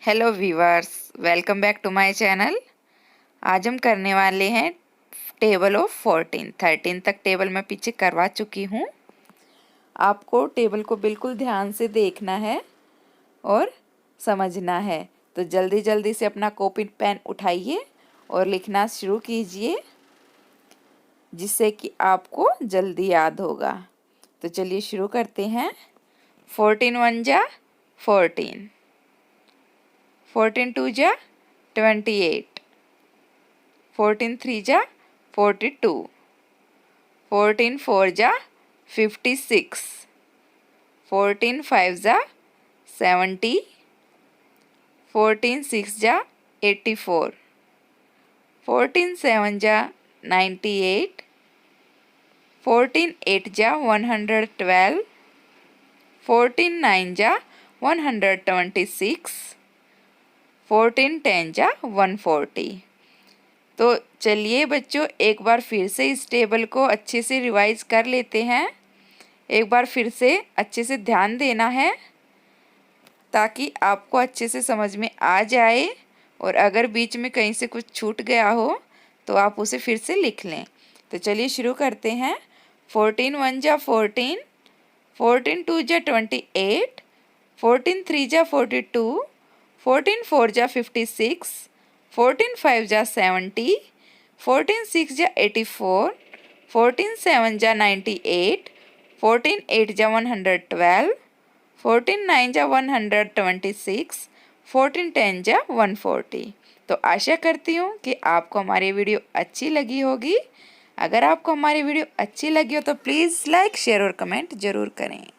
Hello viewers, welcome back to my channel. आज हम करने वाले हैं टेबल ऑफ 14। 13 तक टेबल मैं पीछे करवा चुकी हूँ। आपको टेबल को बिल्कुल ध्यान से देखना है और समझना है। तो जल्दी जल्दी से अपना कॉपी पेन उठाइए और लिखना शुरू कीजिए, जिससे कि आपको जल्दी याद होगा। तो चलिए शुरू करते हैं। 14 1 जा 14, 14 2 जा 28, 14 3 जा 42, 14 4 जा 56, 14 5 जा 70, 14 6 जा 84, 14 7 जा 98, 14 8 जा 112, 14 9 जा 126, 14 10 जा 140। तो चलिए बच्चों, एक बार फिर से इस टेबल को अच्छे से रिवाइज कर लेते हैं। एक बार फिर से अच्छे से ध्यान देना है ताकि आपको अच्छे से समझ में आ जाए, और अगर बीच में कहीं से कुछ छूट गया हो तो आप उसे फिर से लिख लें। तो चलिए शुरू करते हैं। 14 1 जा 14, 14 2 जा 28, 14 3 जा 42, 14 4 जा 56, 14 5 जा 70, 14 6 जा 84, 14 7 जा 98, 14 8 जा 112, 14 9 जा 126, 14 10 जा 140। तो आशा करती हूँ कि आपको हमारी वीडियो अच्छी लगी होगी। अगर आपको हमारी वीडियो अच्छी लगी हो तो प्लीज़ लाइक, शेयर और कमेंट ज़रूर करें।